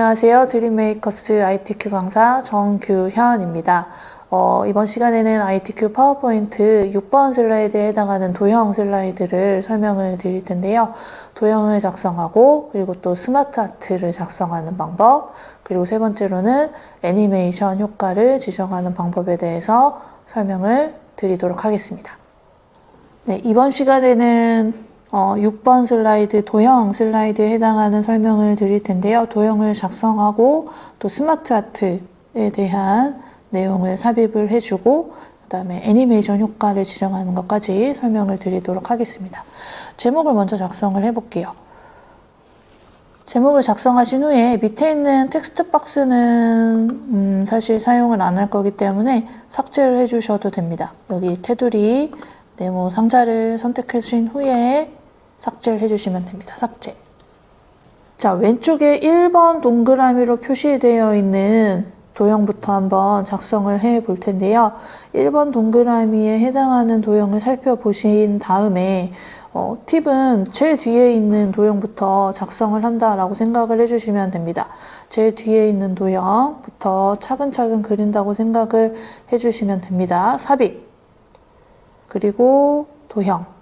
안녕하세요. 드림메이커스 ITQ 강사 정규현입니다. 이번 시간에는 ITQ 파워포인트 6번 슬라이드에 해당하는 도형 슬라이드를 설명을 드릴 텐데요. 도형을 작성하고 그리고 또 스마트 아트를 작성하는 방법, 그리고 세 번째로는 애니메이션 효과를 지정하는 방법에 대해서 설명을 드리도록 하겠습니다. 네, 이번 시간에는 6번 슬라이드, 도형 슬라이드에 해당하는 설명을 드릴 텐데요. 도형을 작성하고 또 스마트 아트에 대한 내용을 삽입을 해주고 그 다음에 애니메이션 효과를 지정하는 것까지 설명을 드리도록 하겠습니다. 제목을 먼저 작성을 해볼게요. 제목을 작성하신 후에 밑에 있는 텍스트 박스는 사실 사용을 안 할 거기 때문에 삭제를 해주셔도 됩니다. 여기 테두리 네모 상자를 선택해 주신 후에 삭제를 해주시면 됩니다. 삭제. 자, 왼쪽에 1번 동그라미로 표시되어 있는 도형부터 한번 작성을 해 볼 텐데요. 1번 동그라미에 해당하는 도형을 살펴보신 다음에 팁은 제일 뒤에 있는 도형부터 작성을 한다라고 생각을 해주시면 됩니다. 제일 뒤에 있는 도형부터 차근차근 그린다고 생각을 해주시면 됩니다. 삽입, 그리고 도형.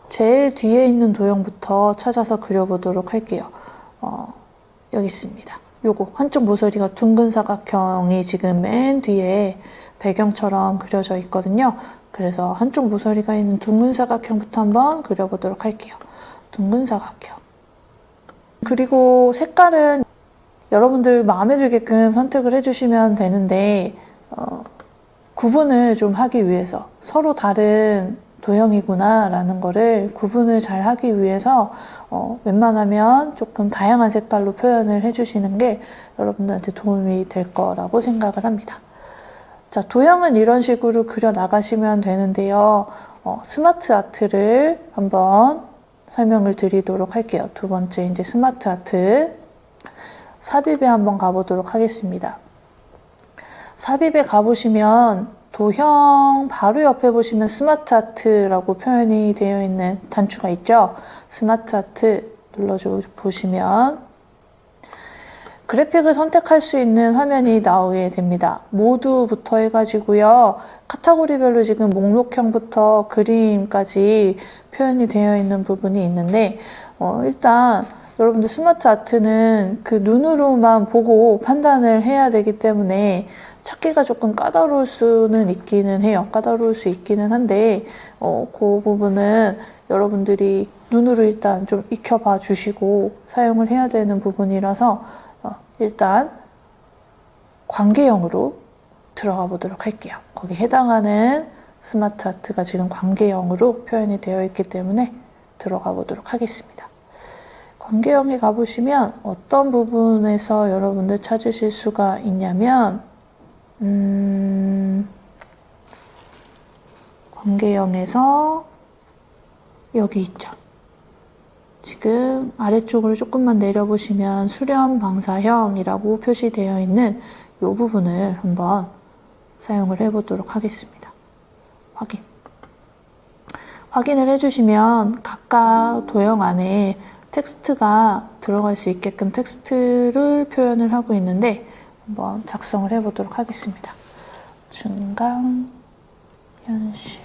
제일 뒤에 있는 도형부터 찾아서 그려보도록 할게요. 여기 있습니다. 요거 한쪽 모서리가 둥근 사각형이 지금 맨 뒤에 배경처럼 그려져 있거든요. 그래서 한쪽 모서리가 있는 둥근 사각형부터 한번 그려보도록 할게요. 둥근 사각형. 그리고 색깔은 여러분들 마음에 들게끔 선택을 해주시면 되는데 구분을 좀 하기 위해서 서로 다른 도형이구나 라는 거를 구분을 잘 하기 위해서 웬만하면 조금 다양한 색깔로 표현을 해주시는 게 여러분들한테 도움이 될 거라고 생각을 합니다. 자, 도형은 이런 식으로 그려 나가시면 되는데요. 스마트 아트를 한번 설명을 드리도록 할게요. 두 번째 이제 스마트 아트 삽입에 한번 가보도록 하겠습니다. 삽입에 가보시면 도형 바로 옆에 보시면 스마트 아트라고 표현이 되어 있는 단추가 있죠. 스마트 아트 눌러줘 보시면 그래픽을 선택할 수 있는 화면이 나오게 됩니다. 모두부터 해가지고요. 카테고리별로 지금 목록형부터 그림까지 표현이 되어 있는 부분이 있는데 일단 여러분들 스마트 아트는 그 눈으로만 보고 판단을 해야 되기 때문에 찾기가 조금 까다로울 수는 있기는 해요. 까다로울 수 있기는 한데 그 부분은 여러분들이 눈으로 일단 좀 익혀봐 주시고 사용을 해야 되는 부분이라서 일단 관계형으로 들어가 보도록 할게요. 거기에 해당하는 스마트 아트가 지금 관계형으로 표현이 되어 있기 때문에 들어가 보도록 하겠습니다. 관계형에 가보시면 어떤 부분에서 여러분들 찾으실 수가 있냐면 관계형에서 여기 있죠. 지금 아래쪽으로 조금만 내려보시면 수렴 방사형이라고 표시되어 있는 이 부분을 한번 사용을 해보도록 하겠습니다. 확인을 해주시면 각각 도형 안에 tek스트가 들어갈 수 있게끔 텍스트를 표현을 하고 있는데 한번 작성을 해보도록 하겠습니다. 증강 현실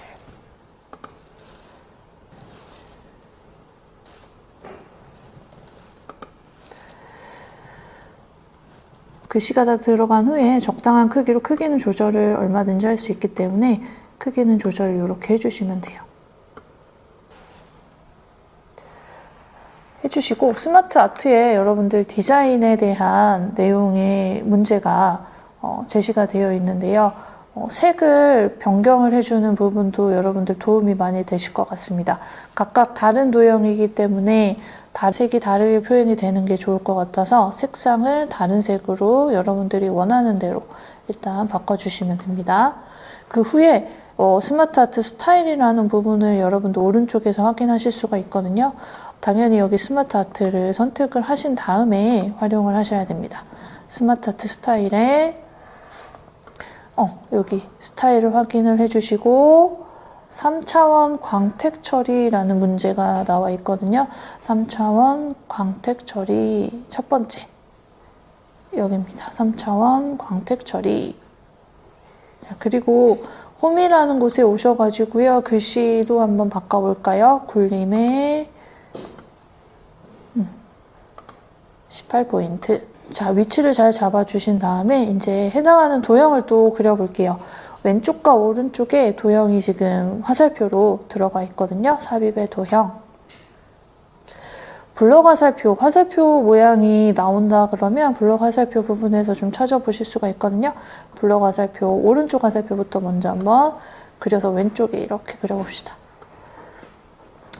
글씨가 다 들어간 후에 적당한 크기로 크기는 조절을 얼마든지 할 수 있기 때문에 크기는 조절을 이렇게 해주시면 돼요. 해주시고 스마트 아트에 여러분들 디자인에 대한 내용의 문제가 제시가 되어 있는데요. 색을 변경을 해주는 부분도 여러분들 도움이 많이 되실 것 같습니다. 각각 다른 도형이기 때문에 색이 다르게 표현이 되는 게 좋을 것 같아서 색상을 다른 색으로 여러분들이 원하는 대로 일단 바꿔주시면 됩니다. 그 후에 스마트 아트 스타일이라는 부분을 여러분들 오른쪽에서 확인하실 수가 있거든요. 당연히 여기 스마트 아트를 선택을 하신 다음에 활용을 하셔야 됩니다. 스마트 아트 스타일에 여기 스타일을 확인을 해주시고 3차원 광택 처리라는 문제가 나와 있거든요. 3차원 광택 처리 첫 번째 여기입니다. 3차원 광택 처리. 자, 그리고 홈이라는 곳에 오셔가지고요. 글씨도 한번 바꿔볼까요? 굴림의 18포인트. 자, 위치를 잘 잡아주신 다음에 이제 해당하는 도형을 또 그려볼게요. 왼쪽과 오른쪽에 도형이 지금 화살표로 들어가 있거든요. 삽입의 도형. 블럭 화살표, 화살표 모양이 나온다 그러면 블럭 화살표 부분에서 좀 찾아보실 수가 있거든요. 블럭 화살표, 오른쪽 화살표부터 먼저 한번 그려서 왼쪽에 이렇게 그려봅시다.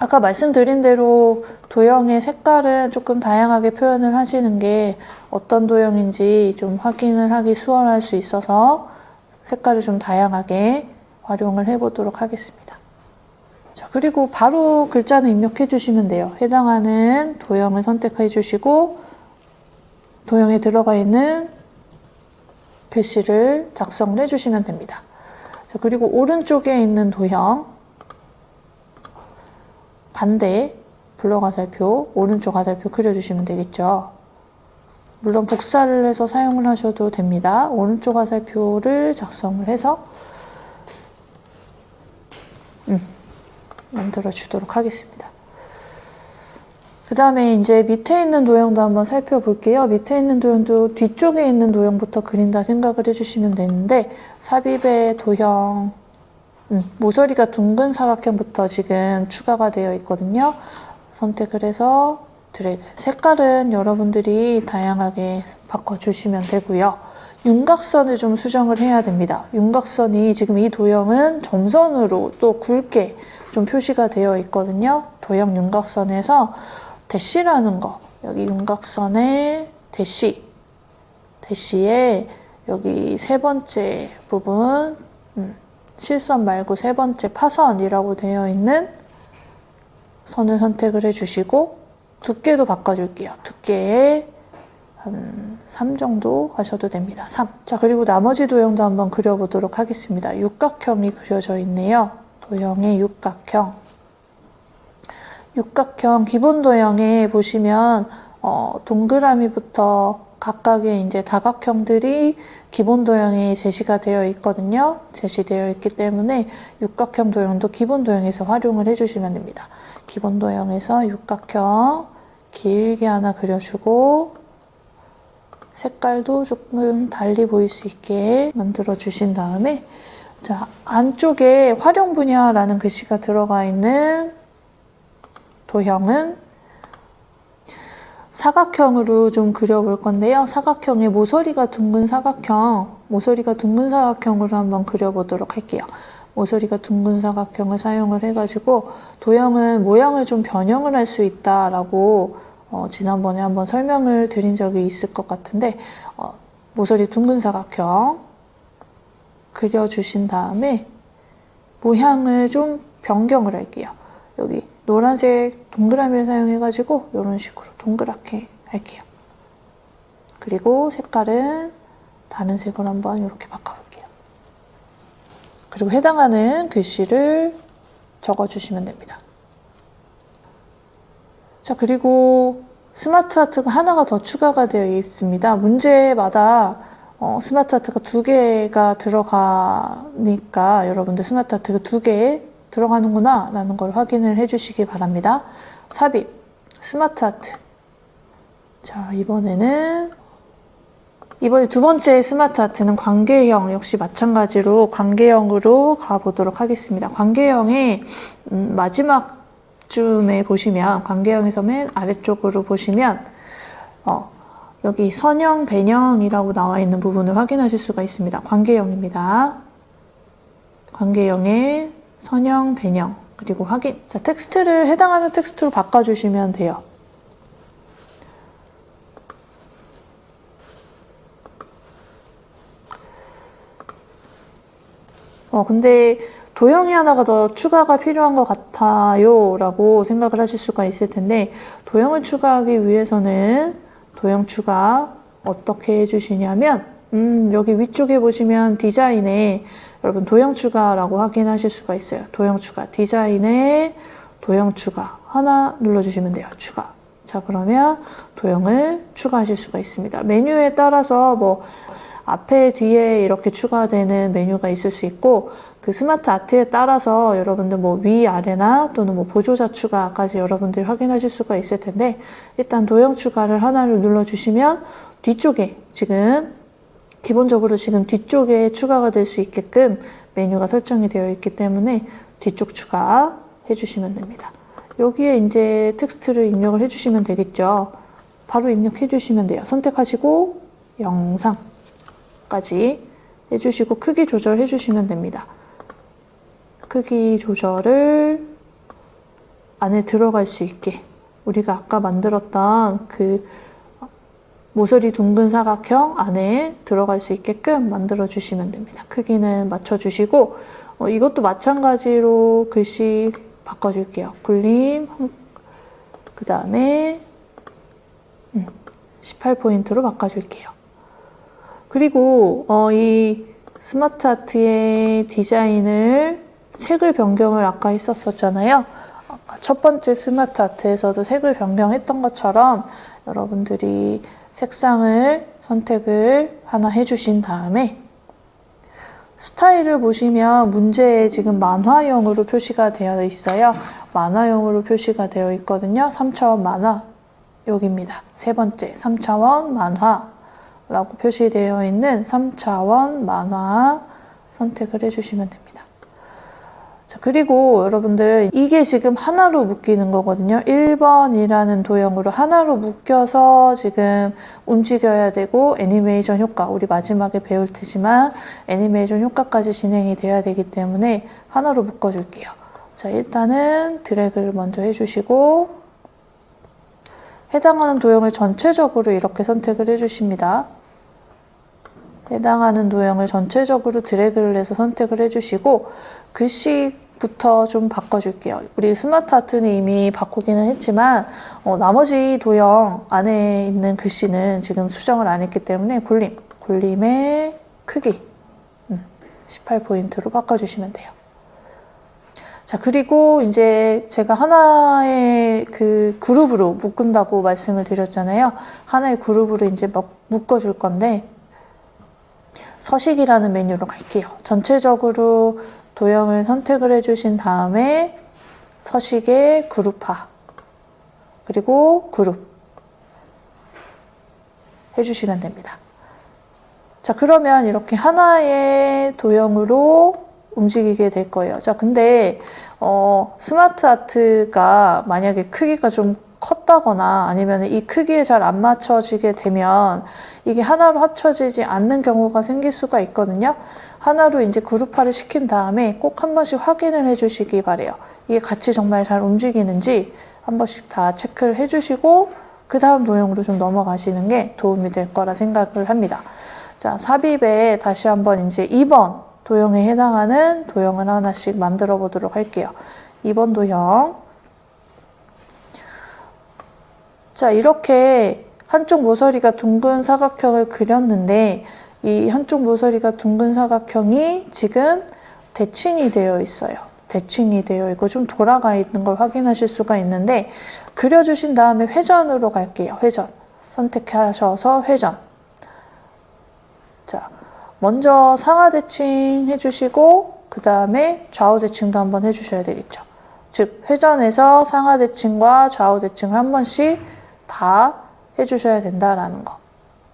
아까 말씀드린 대로 도형의 색깔은 조금 다양하게 표현을 하시는 게 어떤 도형인지 좀 확인을 하기 수월할 수 있어서 색깔을 좀 다양하게 활용을 해보도록 하겠습니다. 자, 그리고 바로 글자는 입력해 주시면 돼요. 해당하는 도형을 선택해 주시고 도형에 들어가 있는 글씨를 작성을 해주시면 됩니다. 자, 그리고 오른쪽에 있는 도형 반대 블럭 화살표, 오른쪽 화살표 그려주시면 되겠죠. 물론 복사를 해서 사용을 하셔도 됩니다. 오른쪽 화살표를 작성을 해서 만들어 주도록 하겠습니다. 그 다음에 이제 밑에 있는 도형도 한번 살펴볼게요. 밑에 있는 도형도 뒤쪽에 있는 도형부터 그린다 생각을 해주시면 되는데 삽입의 도형 모서리가 둥근 사각형부터 지금 추가가 되어 있거든요. 선택을 해서 드래그. 색깔은 여러분들이 다양하게 바꿔주시면 되고요. 윤곽선을 좀 수정을 해야 됩니다. 윤곽선이 지금 이 도형은 점선으로 또 굵게 좀 표시가 되어 있거든요. 도형 윤곽선에서 대시라는 거, 여기 윤곽선에 대시에 여기 세 번째 부분, 실선 말고 세 번째 파선이라고 되어 있는 선을 선택을 해주시고 두께도 바꿔줄게요. 두께에 한 3 정도 하셔도 됩니다. 3. 자, 그리고 나머지 도형도 한번 그려보도록 하겠습니다. 육각형이 그려져 있네요. 도형의 육각형. 육각형 기본 도형에 보시면 동그라미부터 각각의 이제 다각형들이 기본 도형에 제시가 되어 있거든요. 제시되어 있기 때문에 육각형 도형도 기본 도형에서 활용을 해주시면 됩니다. 기본 도형에서 육각형 길게 하나 그려주고 색깔도 조금 달리 보일 수 있게 만들어 주신 다음에 자, 안쪽에 활용 분야라는 글씨가 들어가 있는 도형은 사각형으로 좀 그려볼 건데요. 사각형의 모서리가 둥근 사각형으로 한번 그려보도록 할게요. 모서리가 둥근 사각형을 사용을 해가지고 도형은 모양을 좀 변형을 할 수 있다라고 지난번에 한번 설명을 드린 적이 있을 것 같은데 모서리 둥근 사각형 그려주신 다음에 모양을 좀 변경을 할게요. 여기 노란색 동그라미를 사용해가지고 이런 식으로 동그랗게 할게요. 그리고 색깔은 다른 색으로 한번 이렇게 바꿔볼게요. 그리고 해당하는 글씨를 적어주시면 됩니다. 자, 그리고 스마트 하트가 하나가 더 추가가 되어 있습니다. 문제마다 스마트 하트가 2개가 들어가니까 여러분들 스마트 하트가 2개 들어가는구나 라는 걸 확인을 해주시기 바랍니다. 삽입, 스마트 하트. 자, 이번에 두 번째 스마트 하트는 관계형 역시 마찬가지로 관계형으로 가보도록 하겠습니다. 관계형의 마지막 쯤에 보시면 관계형에서 맨 아래쪽으로 보시면 여기 선형, 배형이라고 나와 있는 부분을 확인하실 수가 있습니다. 관계형입니다. 관계형의 선형, 배형, 그리고 확인. 자, 텍스트를 해당하는 텍스트로 바꿔주시면 돼요. 근데 도형이 하나가 더 추가가 필요한 것 같아요 라고 생각을 하실 수가 있을 텐데 도형을 추가하기 위해서는 도형 추가 어떻게 해주시냐면 여기 위쪽에 보시면 디자인에 여러분 도형 추가라고 확인하실 수가 있어요. 도형 추가, 디자인에 도형 추가 하나 눌러주시면 돼요. 추가. 자, 그러면 도형을 추가하실 수가 있습니다. 메뉴에 따라서 뭐 앞에 뒤에 이렇게 추가되는 메뉴가 있을 수 있고, 그 스마트 아트에 따라서 여러분들 뭐 위아래나 또는 뭐 보조자 추가까지 여러분들이 확인하실 수가 있을 텐데, 일단 도형 추가를 하나를 눌러주시면 뒤쪽에 지금 기본적으로 지금 뒤쪽에 추가가 될 수 있게끔 메뉴가 설정이 되어 있기 때문에 뒤쪽 추가 해주시면 됩니다. 여기에 이제 텍스트를 입력을 해주시면 되겠죠. 바로 입력해 주시면 돼요. 선택하시고 영상까지 해주시고 크기 조절해 주시면 됩니다. 크기 조절을 안에 들어갈 수 있게 우리가 아까 만들었던 그 모서리 둥근 사각형 안에 들어갈 수 있게끔 만들어 주시면 됩니다. 크기는 맞춰 주시고 이것도 마찬가지로 글씨 바꿔줄게요. 굴림 그 다음에 18포인트로 바꿔줄게요. 그리고 이 스마트 아트의 디자인을 색을 변경을 아까 했었잖아요. 첫 번째 스마트 아트에서도 색을 변경했던 것처럼 여러분들이 색상을 선택을 하나 해주신 다음에 스타일을 보시면 문제에 지금 만화형으로 표시가 되어 있어요. 만화형으로 표시가 되어 있거든요. 3차원 만화 여기입니다. 세 번째 3차원 만화라고 표시되어 있는 3차원 만화 선택을 해주시면 됩니다. 자, 그리고 여러분들 이게 지금 하나로 묶이는 거거든요. 1번이라는 도형으로 하나로 묶여서 지금 움직여야 되고 애니메이션 효과, 우리 마지막에 배울 테지만 애니메이션 효과까지 진행이 돼야 되기 때문에 하나로 묶어줄게요. 자, 일단은 드래그를 먼저 해주시고 해당하는 도형을 전체적으로 이렇게 선택을 해주십니다. 해당하는 도형을 전체적으로 드래그를 해서 선택을 해주시고 글씨부터 좀 바꿔줄게요. 우리 스마트 아트는 이미 바꾸기는 했지만 나머지 도형 안에 있는 글씨는 지금 수정을 안 했기 때문에 굴림의 크기 18포인트로 바꿔주시면 돼요. 자, 그리고 이제 제가 하나의 그 그룹으로 묶은다고 말씀을 드렸잖아요. 하나의 그룹으로 이제 묶어줄 건데 서식이라는 메뉴로 갈게요. 전체적으로 도형을 선택을 해주신 다음에 서식의 그룹화 그리고 그룹 해주시면 됩니다. 자, 그러면 이렇게 하나의 도형으로 움직이게 될 거예요. 자, 근데 스마트 아트가 만약에 크기가 좀 컸다거나 아니면 이 크기에 잘 안 맞춰지게 되면 이게 하나로 합쳐지지 않는 경우가 생길 수가 있거든요. 하나로 이제 그룹화를 시킨 다음에 꼭 한 번씩 확인을 해주시기 바래요. 이게 같이 정말 잘 움직이는지 한 번씩 다 체크를 해주시고 그 다음 도형으로 좀 넘어가시는 게 도움이 될 거라 생각을 합니다. 자, 삽입에 다시 한번 이제 2번 도형에 해당하는 도형을 하나씩 만들어 보도록 할게요. 2번 도형. 자, 이렇게 한쪽 모서리가 둥근 사각형을 그렸는데 이 한쪽 모서리가 둥근 사각형이 지금 대칭이 되어 있어요. 대칭이 되어 있고 좀 돌아가 있는 걸 확인하실 수가 있는데 그려주신 다음에 회전으로 갈게요. 회전. 선택하셔서 회전. 자, 먼저 상하 대칭 해주시고 그 다음에 좌우 대칭도 한번 해주셔야 되겠죠. 즉 회전해서 상하 대칭과 좌우 대칭을 한 번씩 다 해주셔야 된다라는 거.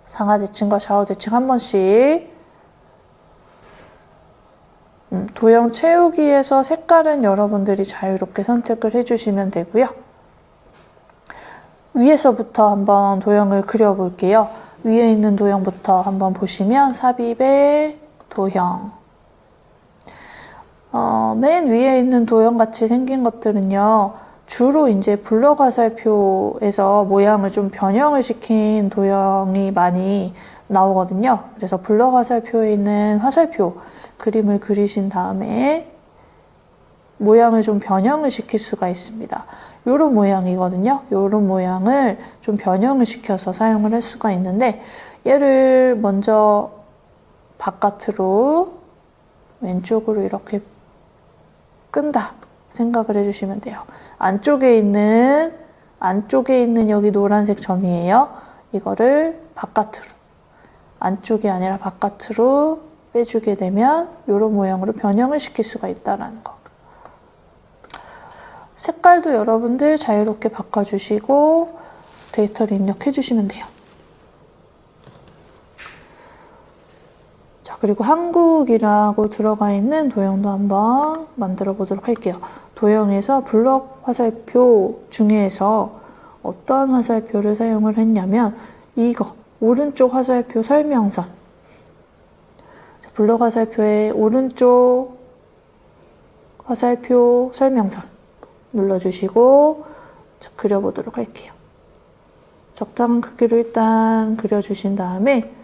상하 대칭과 좌우 대칭 한 번씩. 도형 채우기에서 색깔은 여러분들이 자유롭게 선택을 해주시면 되고요. 위에서부터 한번 도형을 그려볼게요. 위에 있는 도형부터 한번 보시면 삽입의 도형. 맨 위에 있는 도형 같이 생긴 것들은요. 주로 이제 블럭 화살표에서 모양을 좀 변형을 시킨 도형이 많이 나오거든요. 그래서 블럭 화살표에 있는 화살표 그림을 그리신 다음에 모양을 좀 변형을 시킬 수가 있습니다. 요런 모양이거든요. 요런 모양을 좀 변형을 시켜서 사용을 할 수가 있는데 얘를 먼저 바깥으로 왼쪽으로 이렇게 끈다 생각을 해주시면 돼요. 안쪽에 있는 안쪽에 있는 여기 노란색 점이에요. 이거를 바깥으로, 안쪽이 아니라 바깥으로 빼주게 되면 이런 모양으로 변형을 시킬 수가 있다는 거. 색깔도 여러분들 자유롭게 바꿔주시고 데이터를 입력해 주시면 돼요. 자, 그리고 한국이라고 들어가 있는 도형도 한번 만들어 보도록 할게요. 도형에서 블럭 화살표 중에서 어떤 화살표를 사용을 했냐면 이거 오른쪽 화살표 설명선. 자, 블럭 화살표의 오른쪽 화살표 설명선 눌러주시고 자, 그려보도록 할게요. 적당한 크기로 일단 그려주신 다음에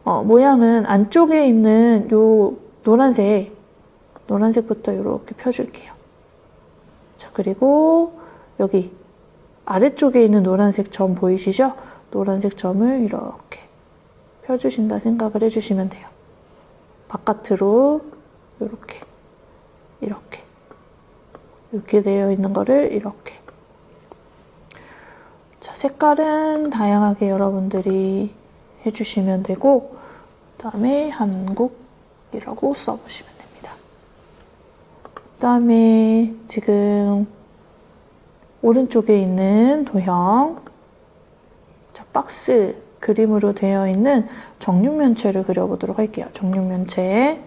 모양은 안쪽에 있는 요 노란색부터 이렇게 펴줄게요. 자, 그리고 여기 아래쪽에 있는 노란색 점 보이시죠? 노란색 점을 이렇게 펴주신다 생각을 해주시면 돼요. 바깥으로 이렇게 되어 있는 거를 이렇게. 자, 색깔은 다양하게 여러분들이 해주시면 되고 그 다음에 한국이라고 써보시면 됩니다. 그 다음에 지금 오른쪽에 있는 도형, 자, 박스 그림으로 되어 있는 정육면체를 그려보도록 할게요. 정육면체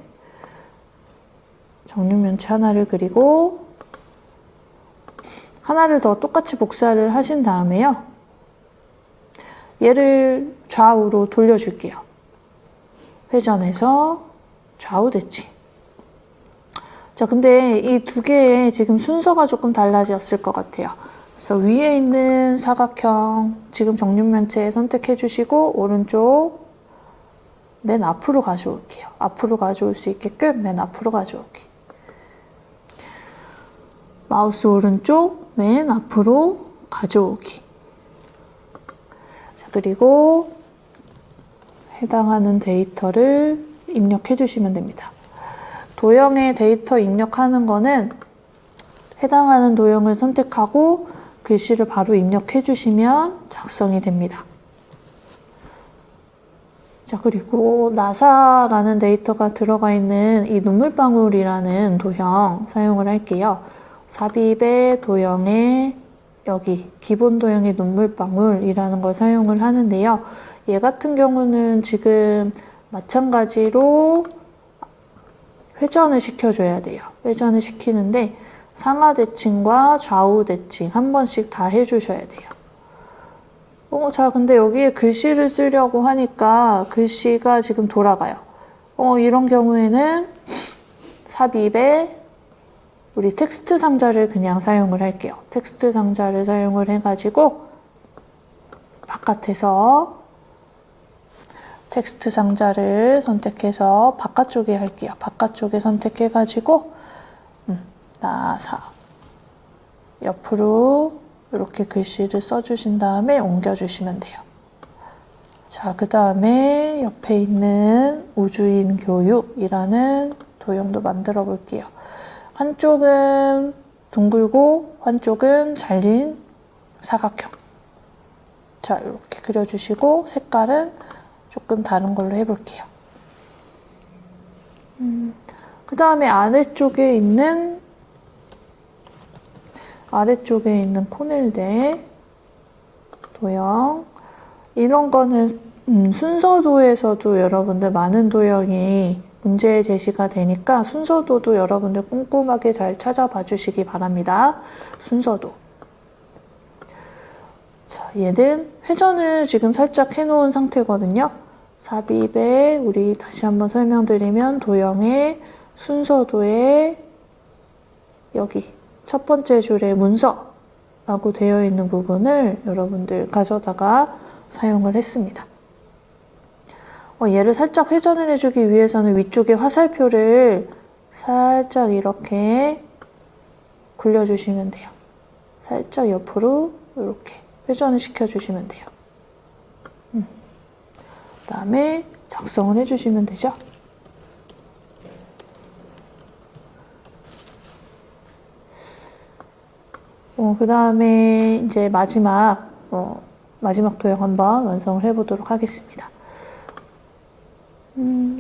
하나를 그리고 하나를 더 똑같이 복사를 하신 다음에요. 얘를 좌우로 돌려줄게요. 회전해서 좌우 대칭. 자, 근데 이 두 개의 지금 순서가 조금 달라졌을 것 같아요. 그래서 위에 있는 사각형 지금 정육면체 선택해 주시고 오른쪽 맨 앞으로 가져올게요. 앞으로 가져올 수 있게끔 맨 앞으로 가져올게요. 마우스 오른쪽 맨 앞으로 가져오기. 자, 그리고 해당하는 데이터를 입력해 주시면 됩니다. 도형에 데이터 입력하는 거는 해당하는 도형을 선택하고 글씨를 바로 입력해 주시면 작성이 됩니다. 자, 그리고 나사라는 데이터가 들어가 있는 이 눈물방울이라는 도형 사용을 할게요. 삽입의 도형에 여기 기본 도형의 눈물방울이라는 걸 사용을 하는데요. 얘 같은 경우는 지금 마찬가지로 회전을 시켜줘야 돼요. 회전을 시키는데 상하 대칭과 좌우 대칭 한 번씩 다 해주셔야 돼요. 자, 근데 여기에 글씨를 쓰려고 하니까 글씨가 지금 돌아가요. 이런 경우에는 삽입에 우리 텍스트 상자를 그냥 사용을 할게요. 텍스트 상자를 사용을 해가지고 바깥에서 텍스트 상자를 선택해서 바깥쪽에 할게요. 바깥쪽에 선택해가지고 나사 옆으로 이렇게 글씨를 써주신 다음에 옮겨주시면 돼요. 자, 그 다음에 옆에 있는 우주인 교육이라는 도형도 만들어 볼게요. 한쪽은 둥글고 한쪽은 잘린 사각형. 자, 이렇게 그려주시고 색깔은 조금 다른 걸로 해볼게요. 그 다음에 아래쪽에 있는 코넬대 도형, 이런 거는 순서도에서도 여러분들 많은 도형이 문제 제시가 되니까 순서도도 여러분들 꼼꼼하게 잘 찾아봐 주시기 바랍니다. 순서도. 자, 얘는 회전을 지금 살짝 해놓은 상태거든요. 삽입에 우리 다시 한번 설명드리면 도형의 순서도에 여기 첫 번째 줄에 문서라고 되어 있는 부분을 여러분들 가져다가 사용을 했습니다. 얘를 살짝 회전을 해주기 위해서는 위쪽에 화살표를 살짝 이렇게 굴려주시면 돼요. 살짝 옆으로 이렇게 회전을 시켜주시면 돼요. 그 다음에 작성을 해주시면 되죠. 그 다음에 이제 마지막 도형 한번 완성을 해보도록 하겠습니다.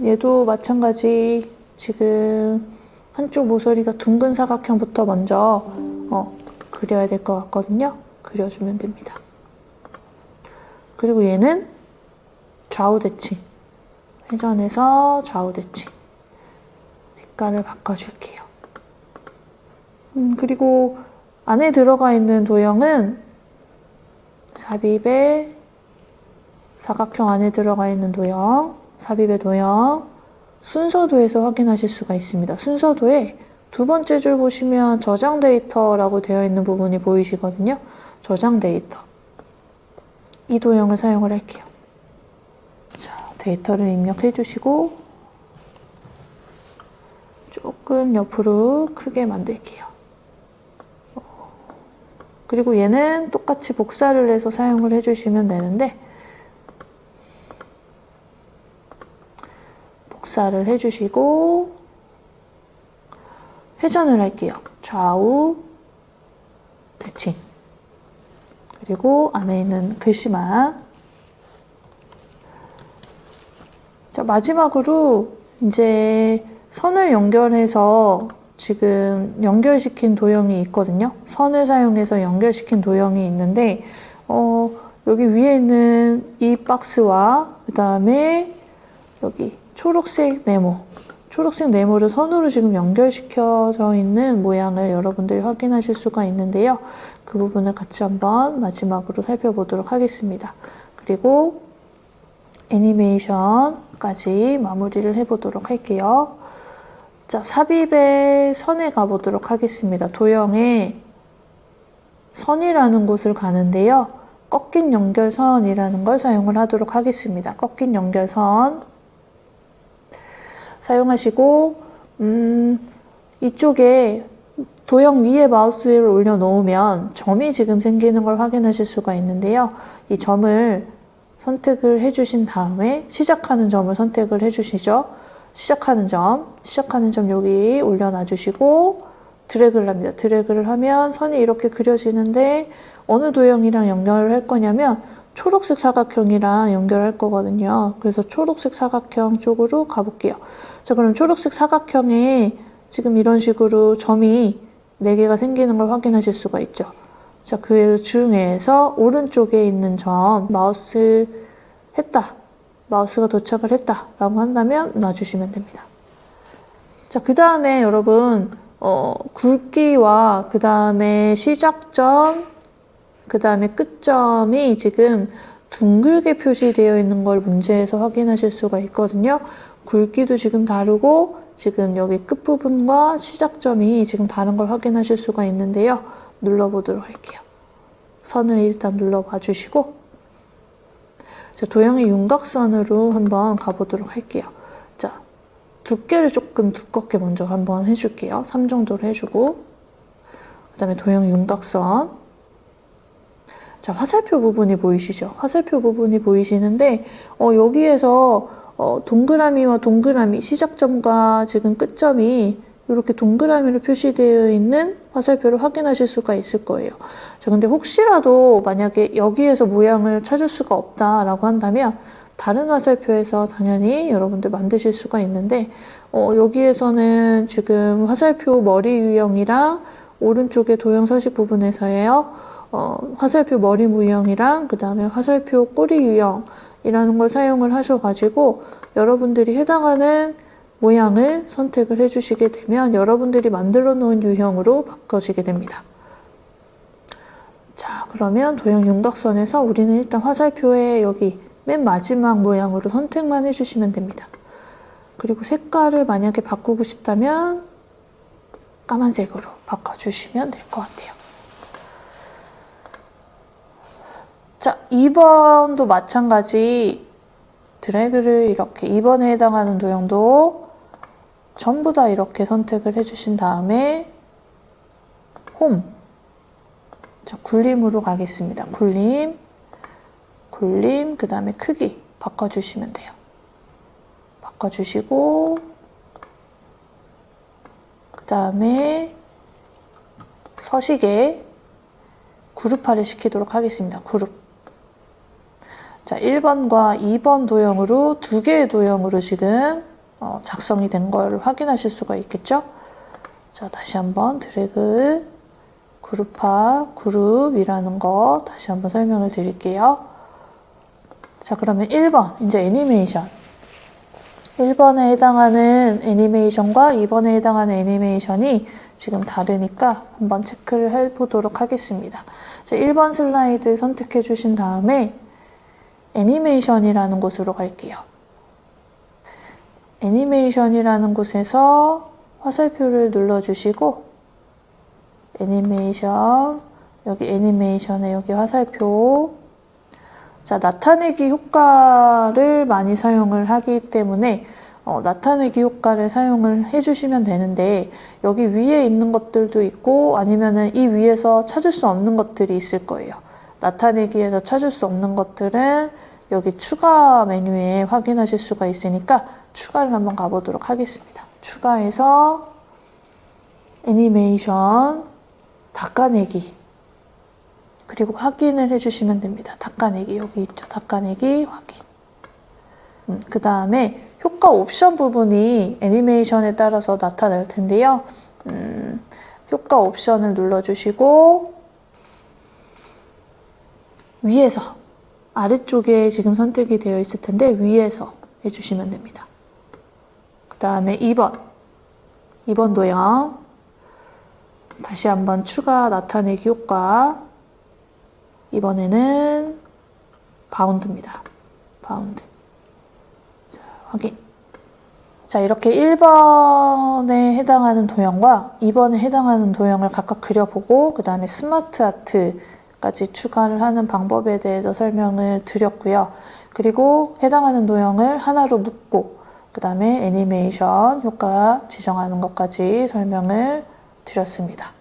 얘도 마찬가지 지금 한쪽 모서리가 둥근 사각형부터 먼저 그려야 될 것 같거든요. 그려주면 됩니다. 그리고 얘는 좌우 대칭. 회전해서 좌우 대칭. 색깔을 바꿔줄게요. 그리고 안에 들어가 있는 도형은 삽입의 사각형 안에 들어가 있는 도형, 삽입의 도형, 순서도에서 확인하실 수가 있습니다. 순서도에 두 번째 줄 보시면 저장 데이터라고 되어 있는 부분이 보이시거든요. 저장 데이터. 이 도형을 사용을 할게요. 자, 데이터를 입력해 주시고 조금 옆으로 크게 만들게요. 그리고 얘는 똑같이 복사를 해서 사용을 해주시면 되는데 복사를 해주시고 회전을 할게요. 좌우 대칭. 그리고 안에 있는 글씨만. 자, 마지막으로 이제 선을 연결해서 지금 연결시킨 도형이 있거든요. 선을 사용해서 연결시킨 도형이 있는데 여기 위에 있는 이 박스와 그 다음에 여기 초록색 네모를 선으로 지금 연결시켜져 있는 모양을 여러분들이 확인하실 수가 있는데요. 그 부분을 같이 한번 마지막으로 살펴보도록 하겠습니다. 그리고 애니메이션까지 마무리를 해보도록 할게요. 자, 삽입의 선에 가보도록 하겠습니다. 도형에 선이라는 곳을 가는데요. 꺾인 연결선이라는 걸 사용을 하도록 하겠습니다. 꺾인 연결선 사용하시고 이쪽에 도형 위에 마우스를 올려놓으면 점이 지금 생기는 걸 확인하실 수가 있는데요. 이 점을 선택을 해주신 다음에 시작하는 점을 선택을 해주시죠. 시작하는 점 여기 올려놔 주시고 드래그를 합니다. 드래그를 하면 선이 이렇게 그려지는데 어느 도형이랑 연결을 할 거냐면 초록색 사각형이랑 연결할 거거든요. 그래서 초록색 사각형 쪽으로 가볼게요. 자, 그럼 초록색 사각형에 지금 이런 식으로 점이 4개가 생기는 걸 확인하실 수가 있죠. 자, 그 중에서 오른쪽에 있는 점 마우스가 도착을 했다라고 한다면 놔주시면 됩니다. 자, 그 다음에 여러분 굵기와 그 다음에 시작점, 그 다음에 끝점이 지금 둥글게 표시되어 있는 걸 문제에서 확인하실 수가 있거든요. 굵기도 지금 다르고 지금 여기 끝부분과 시작점이 지금 다른 걸 확인하실 수가 있는데요. 눌러보도록 할게요. 선을 일단 눌러봐 주시고 자, 도형의 윤곽선으로 한번 가보도록 할게요. 자, 두께를 조금 두껍게 먼저 한번 해줄게요. 3 정도로 해주고 그 다음에 도형 윤곽선. 자, 화살표 부분이 보이시죠? 화살표 부분이 보이시는데 여기에서 동그라미와 동그라미, 시작점과 지금 끝점이 이렇게 동그라미로 표시되어 있는 화살표를 확인하실 수가 있을 거예요. 자, 근데 혹시라도 만약에 여기에서 모양을 찾을 수가 없다라고 한다면 다른 화살표에서 당연히 여러분들 만드실 수가 있는데 여기에서는 지금 화살표 머리 유형이랑 오른쪽에 도형 서식 부분에서요. 화살표 머리 무형이랑 그 다음에 화살표 꼬리 유형이라는 걸 사용을 하셔가지고 여러분들이 해당하는 모양을 선택을 해주시게 되면 여러분들이 만들어 놓은 유형으로 바꿔지게 됩니다. 자, 그러면 도형 윤곽선에서 우리는 일단 화살표의 여기 맨 마지막 모양으로 선택만 해주시면 됩니다. 그리고 색깔을 만약에 바꾸고 싶다면 까만색으로 바꿔주시면 될 것 같아요. 자, 2번도 마찬가지 드래그를 이렇게 2번에 해당하는 도형도 전부 다 이렇게 선택을 해주신 다음에 홈. 자, 굴림으로 가겠습니다. 굴림, 그 다음에 크기 바꿔주시면 돼요. 바꿔주시고 그 다음에 서식에 그룹화를 시키도록 하겠습니다. 그룹. 자, 1번과 2번 도형으로 두 개의 도형으로 지금 작성이 된 걸 확인하실 수가 있겠죠? 자, 다시 한번 드래그, 그룹화, 그룹이라는 거 다시 한번 설명을 드릴게요. 자, 그러면 1번, 이제 애니메이션. 1번에 해당하는 애니메이션과 2번에 해당하는 애니메이션이 지금 다르니까 한번 체크를 해보도록 하겠습니다. 자, 1번 슬라이드 선택해 주신 다음에 애니메이션이라는 곳으로 갈게요. 애니메이션이라는 곳에서 화살표를 눌러주시고 애니메이션, 여기 애니메이션에 여기 화살표. 자, 나타내기 효과를 많이 사용을 하기 때문에 나타내기 효과를 사용을 해주시면 되는데 여기 위에 있는 것들도 있고 아니면은 이 위에서 찾을 수 없는 것들이 있을 거예요. 나타내기에서 찾을 수 없는 것들은 여기 추가 메뉴에 확인하실 수가 있으니까 추가를 한번 가보도록 하겠습니다. 추가해서 애니메이션, 닦아내기, 그리고 확인을 해주시면 됩니다. 닦아내기 여기 있죠. 닦아내기 확인. 그 다음에 효과 옵션 부분이 애니메이션에 따라서 나타날 텐데요. 효과 옵션을 눌러주시고 위에서 아래쪽에 지금 선택이 되어 있을 텐데 위에서 해주시면 됩니다. 그 다음에 2번 도형 다시 한번 추가 나타내기 효과. 이번에는 바운드입니다. 바운드. 자, 확인. 자, 이렇게 1번에 해당하는 도형과 2번에 해당하는 도형을 각각 그려보고 그 다음에 스마트 아트까지 추가를 하는 방법에 대해서 설명을 드렸고요. 그리고 해당하는 도형을 하나로 묶고 그 다음에 애니메이션 효과 지정하는 것까지 설명을 드렸습니다.